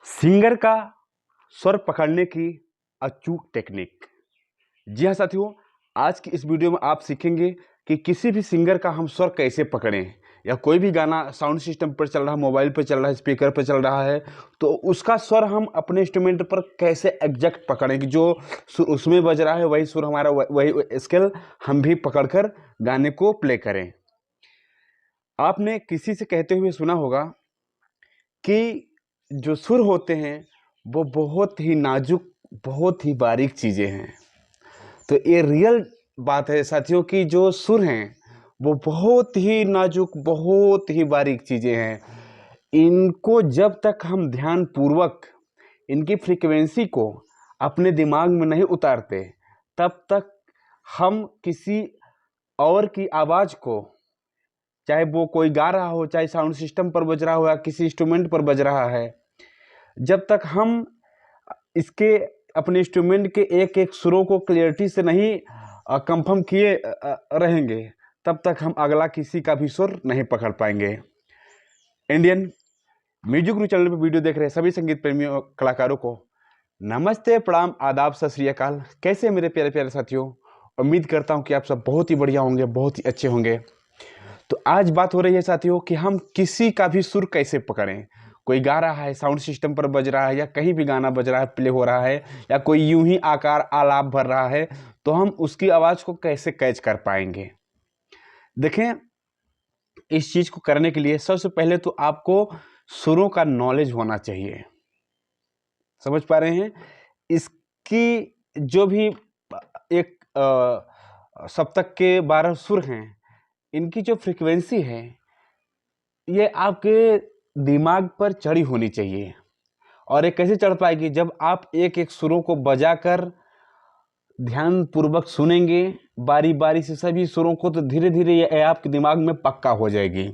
Singer का स्वर पकड़ने की अचूक टेक्निक। जी हाँ साथियों, आज की इस वीडियो में आप सीखेंगे कि किसी भी सिंगर का हम स्वर कैसे पकड़ें, या कोई भी गाना साउंड सिस्टम पर चल रहा है, मोबाइल पर चल रहा है, स्पीकर पर चल रहा है, तो उसका स्वर हम अपने इंस्ट्रूमेंट पर कैसे एग्जैक्ट पकड़ें कि जो सुर उसमें बज रहा है वही सुर हमारा वही स्केल हम भी पकड़कर गाने को प्ले करें। आपने किसी से कहते हुए सुना होगा कि जो सुर होते हैं वो बहुत ही नाजुक, बहुत ही बारीक चीज़ें हैं। तो ये रियल बात है साथियों कि जो सुर हैं वो बहुत ही नाजुक, बहुत ही बारीक चीज़ें हैं। इनको जब तक हम ध्यान पूर्वक इनकी फ्रीक्वेंसी को अपने दिमाग में नहीं उतारते, तब तक हम किसी और की आवाज़ को, चाहे वो कोई गा रहा हो, चाहे साउंड सिस्टम पर बज रहा हो या किसी इंस्ट्रूमेंट पर बज रहा है, जब तक हम इसके अपने इंस्ट्रूमेंट के एक एक सुरों को क्लियरिटी से नहीं कंफर्म किए रहेंगे, तब तक हम अगला किसी का भी सुर नहीं पकड़ पाएंगे। इंडियन म्यूजिक गुरु चैनल पर वीडियो देख रहे सभी संगीत प्रेमियों कलाकारों को नमस्ते, प्रणाम, आदाब, सत श्री अकाल। कैसे मेरे प्यारे प्यारे साथियों, उम्मीद करता हूं कि आप सब बहुत ही बढ़िया होंगे, बहुत ही अच्छे होंगे। तो आज बात हो रही है साथियों कि हम किसी का भी सुर कैसे पकड़ें। कोई गा रहा है, साउंड सिस्टम पर बज रहा है, या कहीं भी गाना बज रहा है, प्ले हो रहा है, या कोई यूं ही आकार आलाप भर रहा है, तो हम उसकी आवाज़ को कैसे कैच कर पाएंगे। देखें, इस चीज़ को करने के लिए सबसे पहले तो आपको सुरों का नॉलेज होना चाहिए। समझ पा रहे हैं? इसकी जो भी एक सप्तक के 12 सुर हैं, इनकी जो फ्रीक्वेंसी है ये आपके दिमाग पर चढ़ी होनी चाहिए। और ये कैसे चढ़ पाएगी? जब आप एक एक सुरों को बजाकर ध्यान पूर्वक सुनेंगे बारी बारी से सभी सुरों को, तो धीरे धीरे ये आपके दिमाग में पक्का हो जाएगी।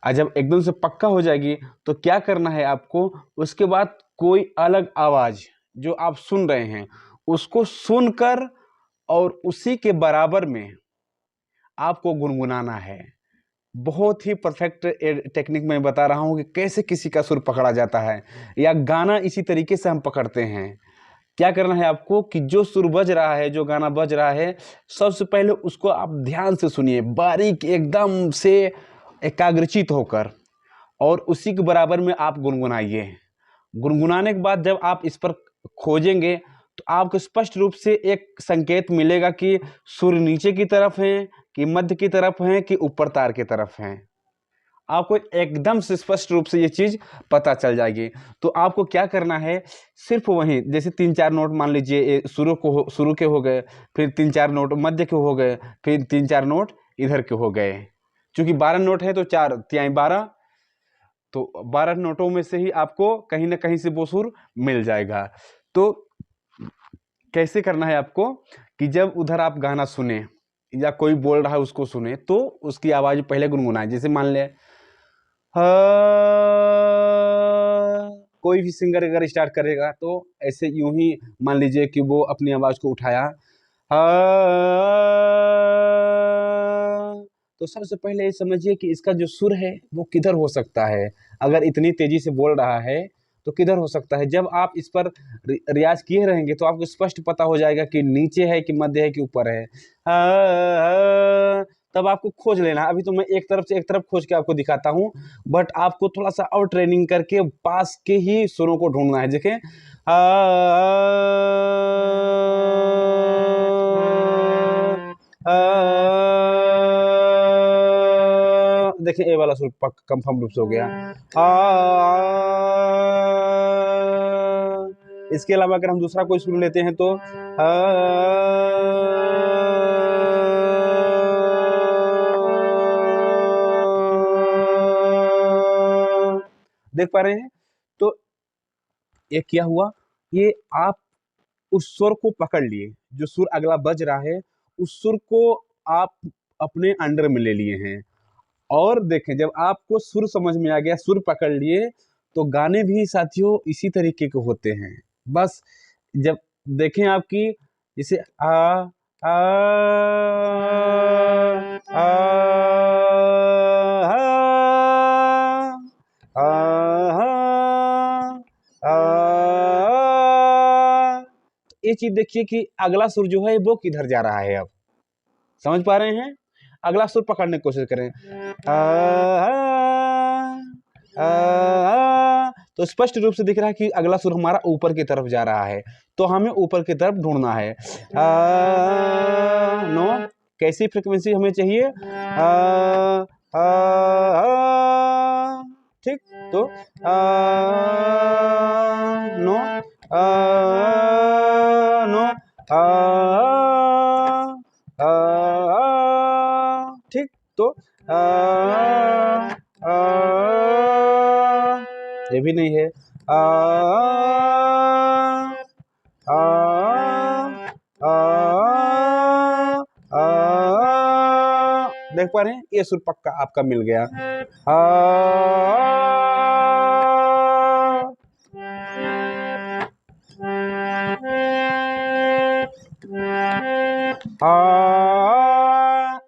और जब एकदम से पक्का हो जाएगी तो क्या करना है आपको, उसके बाद कोई अलग आवाज़ जो आप सुन रहे हैं उसको सुनकर और उसी के बराबर में आपको गुनगुनाना है। बहुत ही परफेक्ट टेक्निक मैं बता रहा हूँ कि कैसे किसी का सुर पकड़ा जाता है, या गाना इसी तरीके से हम पकड़ते हैं। क्या करना है आपको कि जो सुर बज रहा है, जो गाना बज रहा है, सबसे पहले उसको आप ध्यान से सुनिए, बारीक एकदम से एकाग्रचित होकर, और उसी के बराबर में आप गुनगुनाइए। गुनगुनाने के बाद जब आप इस पर खोजेंगे तो आपको स्पष्ट रूप से एक संकेत मिलेगा कि सुर नीचे की तरफ है, कि मध्य की तरफ है, कि ऊपर तार की तरफ है। आपको एकदम से स्पष्ट रूप से ये चीज़ पता चल जाएगी। तो आपको क्या करना है, सिर्फ वहीं जैसे 3-4 नोट मान लीजिए शुरू के हो गए, फिर 3-4 नोट मध्य के हो गए, फिर 3-4 नोट इधर के हो गए। चूंकि 12 नोट है तो 4 तिहाई 12, तो 12 नोटों में से ही आपको कहीं ना कहीं से वो सुर मिल जाएगा। तो कैसे करना है आपको कि जब उधर आप गाना सुने या कोई बोल रहा है उसको सुने, तो उसकी आवाज़ पहले गुनगुनाए। जैसे मान ले कोई भी सिंगर अगर स्टार्ट करेगा तो ऐसे यूं ही मान लीजिए कि वो अपनी आवाज़ को उठाया, तो सबसे पहले ये समझिए कि इसका जो सुर है वो किधर हो सकता है। अगर इतनी तेजी से बोल रहा है तो किधर हो सकता है। जब आप इस पर रियाज किए रहेंगे तो आपको स्पष्ट पता हो जाएगा कि नीचे है, कि मध्य है, कि ऊपर है। तब आपको खोज लेना है। अभी तो मैं एक तरफ से एक तरफ खोज के आपको दिखाता हूँ, बट आपको थोड़ा सा और ट्रेनिंग करके पास के ही सुरों को ढूंढना है। देखें, देखिए ए वाला सुर कंफर्म रूप से हो गया। इसके अलावा अगर हम दूसरा कोई सुर लेते हैं तो देख पा रहे हैं। तो ये क्या हुआ, ये आप उस सुर को पकड़ लिए, जो सुर अगला बज रहा है उस सुर को आप अपने अंडर में ले लिए हैं। और देखें, जब आपको सुर समझ में आ गया, सुर पकड़ लिए, तो गाने भी साथियों इसी तरीके के होते हैं। बस जब देखें आपकी जैसे आ आ आ, आ, ये चीज देखिए कि अगला सुर जो है वो किधर जा रहा है। अब समझ पा रहे हैं? अगला सुर पकड़ने की कोशिश करें। तो स्पष्ट रूप से दिख रहा है कि अगला सुर हमारा ऊपर की तरफ जा रहा है, तो हमें ऊपर की तरफ ढूंढना है। नो, कैसी फ्रीक्वेंसी हमें चाहिए? ठीक, तो नो, नो, ठीक, तो ये भी नहीं है। देख पा रहे हैं? ये सुर पक्का आपका मिल गया।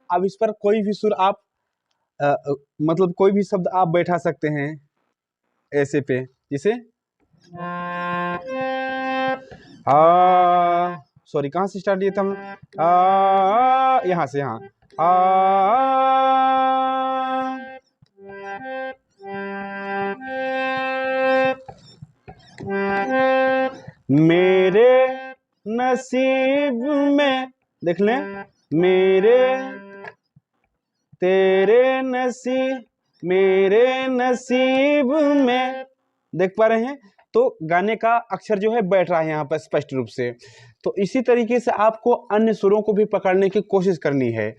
अब इस पर कोई भी सुर आप मतलब कोई भी शब्द आप बैठा सकते हैं ऐसे पे, जिसे सॉरी कहाँ से स्टार्ट किया था हम? यहाँ से, यहाँ मेरे नसीब में, देख लें, मेरे तेरे नसीब, मेरे नसीब में, देख पा रहे हैं? तो गाने का अक्षर जो है बैठ रहा है यहाँ पर स्पष्ट रूप से। तो इसी तरीके से आपको अन्य सुरों को भी पकड़ने की कोशिश करनी है।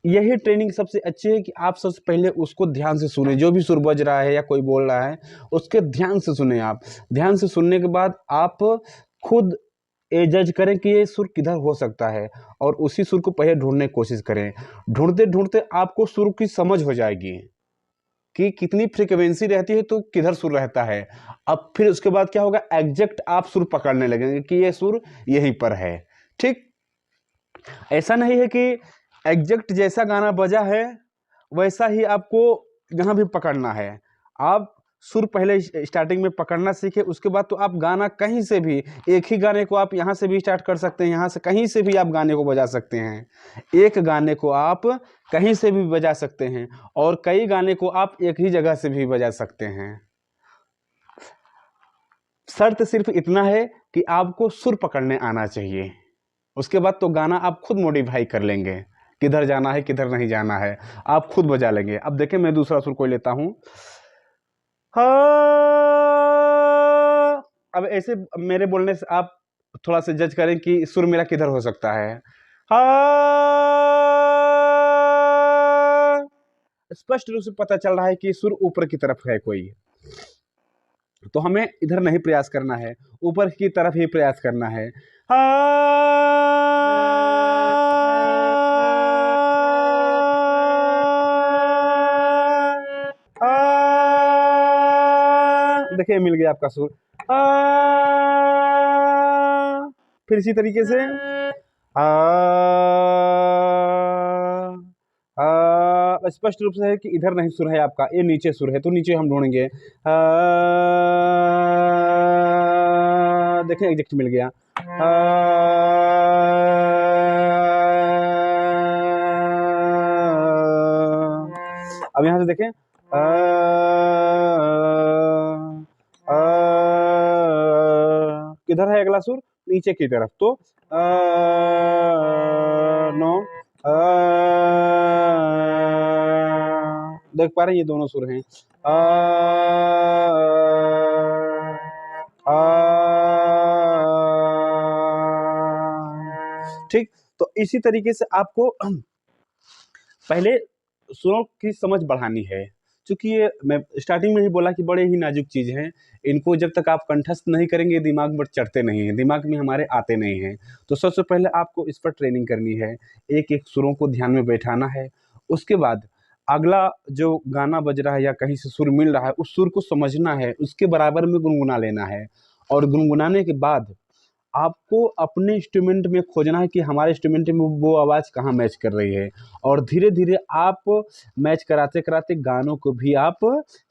यही ट्रेनिंग सबसे अच्छी है कि आप सबसे पहले उसको ध्यान से सुने, जो भी सुर बज रहा है या कोई बोल रहा है उसके ध्यान से सुने। आप ध्यान से सुनने के बाद आप खुद ये जज करें कि ये सुर किधर हो सकता है, और उसी सुर को पहले ढूंढने की कोशिश करें। ढूंढते ढूंढते आपको सुर की समझ हो जाएगी कि कितनी फ्रीक्वेंसी रहती है तो किधर सुर रहता है। अब फिर उसके बाद क्या होगा, एग्जैक्ट आप सुर पकड़ने लगेंगे कि ये सुर यहीं पर है। ठीक, ऐसा नहीं है कि एग्जैक्ट जैसा गाना बजा है वैसा ही आपको यहाँ भी पकड़ना है। आप सुर पहले स्टार्टिंग में पकड़ना सीखे, उसके बाद तो आप गाना कहीं से भी, एक ही गाने को आप यहाँ से भी स्टार्ट कर सकते हैं, यहाँ से कहीं से भी आप गाने को बजा सकते हैं। एक गाने को आप कहीं से भी बजा सकते हैं और कई गाने को आप एक ही जगह से भी बजा सकते हैं। शर्त सिर्फ इतना है कि आपको सुर पकड़ने आना चाहिए। उसके बाद तो गाना आप खुद मॉडिफाई कर लेंगे, किधर जाना है किधर नहीं जाना है आप खुद बजा लेंगे। अब देखें, मैं दूसरा सुर कोई लेता हूं। अब ऐसे मेरे बोलने से आप थोड़ा सा जज करें कि सुर मेरा किधर हो सकता है। स्पष्ट रूप से पता चल रहा है कि सुर ऊपर की तरफ है कोई, तो हमें इधर नहीं प्रयास करना है, ऊपर की तरफ ही प्रयास करना है। देखिए मिल गया आपका सुर। फिर इसी तरीके से स्पष्ट रूप से है कि इधर नहीं सुर है आपका, ये नीचे सुर है, तो नीचे हम ढूंढेंगे। देखें एग्जैक्ट मिल गया। अब यहां से देखें, किधर है अगला सुर? नीचे की तरफ, तो नो, देख पा रहे हैं ये दोनों सुर हैं। ठीक, तो इसी तरीके से आपको पहले सुरों की समझ बढ़ानी है, क्योंकि ये मैं स्टार्टिंग में ही बोला कि बड़े ही नाजुक चीज़ हैं। इनको जब तक आप कंठस्थ नहीं करेंगे दिमाग में चढ़ते नहीं हैं, दिमाग में हमारे आते नहीं हैं। तो सबसे पहले आपको इस पर ट्रेनिंग करनी है, एक एक सुरों को ध्यान में बैठाना है। उसके बाद अगला जो गाना बज रहा है या कहीं से सुर मिल रहा है उस सुर को समझना है, उसके बराबर में गुनगुना लेना है, और गुनगुनाने के बाद आपको अपने इंस्ट्रूमेंट में खोजना है कि हमारे इंस्ट्रूमेंट में वो आवाज़ कहाँ मैच कर रही है, और धीरे धीरे आप मैच कराते कराते गानों को भी आप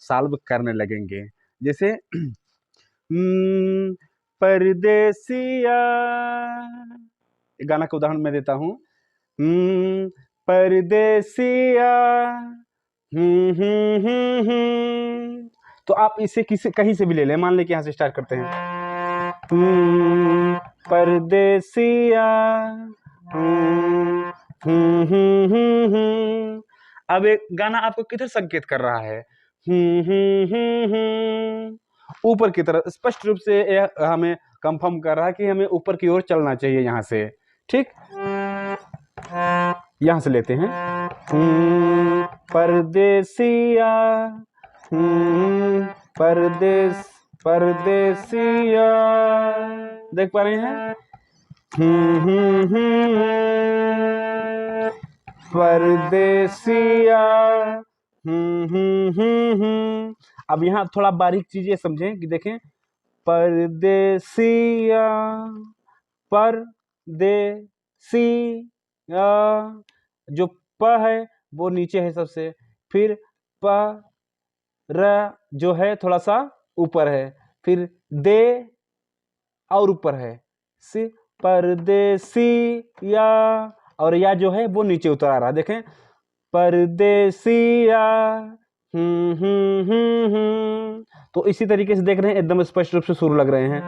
सॉल्व करने लगेंगे। जैसे परदेसिया, गाना का उदाहरण मैं देता हूँ। परदेसिया, तो आप इसे किसी कहीं से भी ले लें, मान लें कि यहाँ से स्टार्ट करते हैं। परदेसिया, अब एक गाना आपको किधर संकेत कर रहा है? ऊपर की तरफ, स्पष्ट रूप से यह हमें कंफर्म कर रहा है कि हमें ऊपर की ओर चलना चाहिए यहाँ से। ठीक, यहां से लेते हैं। परदेसिया, परदेसिया, देख पा रहे हैं? परदेसिया, अब यहाँ थोड़ा बारीक चीजें समझें कि देखें, परदेसिया, परदेसिया, जो प है वो नीचे है सबसे, फिर प र जो है थोड़ा सा ऊपर है, फिर दे और ऊपर है, सी, परदेसिया, और या जो है वो नीचे उतर आ रहा है। देखें, परदेसिया, तो इसी तरीके से देख रहे हैं, एकदम स्पष्ट रूप से सुर लग रहे हैं।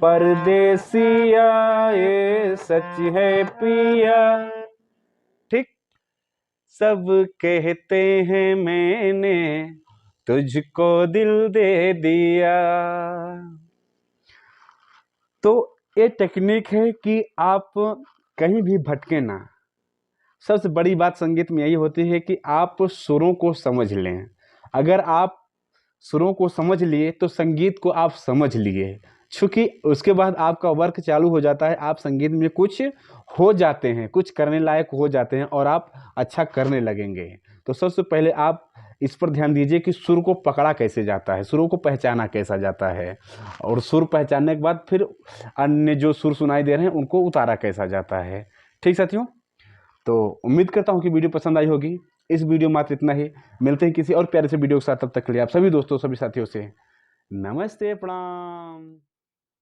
परदेसिया ये सच है पिया। ठीक, सब कहते हैं मैंने तुझको दिल दे दिया। तो ये टेक्निक है कि आप कहीं भी भटके ना। सबसे बड़ी बात संगीत में यही होती है कि आप सुरों को समझ लें। अगर आप सुरों को समझ लिए तो संगीत को आप समझ लिए, चूँकि उसके बाद आपका वर्क चालू हो जाता है, आप संगीत में कुछ हो जाते हैं, कुछ करने लायक हो जाते हैं और आप अच्छा करने लगेंगे। तो सबसे पहले आप इस पर ध्यान दीजिए कि सुर को पकड़ा कैसे जाता है, सुरों को पहचाना कैसा जाता है, और सुर पहचानने के बाद फिर अन्य जो सुर सुनाई दे रहे हैं उनको उतारा कैसा जाता है। ठीक साथियों, तो उम्मीद करता हूँ कि वीडियो पसंद आई होगी। इस वीडियो मात्र इतना ही, मिलते हैं किसी और प्यारे से वीडियो के साथ। तब तक के लिए आप सभी दोस्तों, सभी साथियों से नमस्ते, प्रणाम।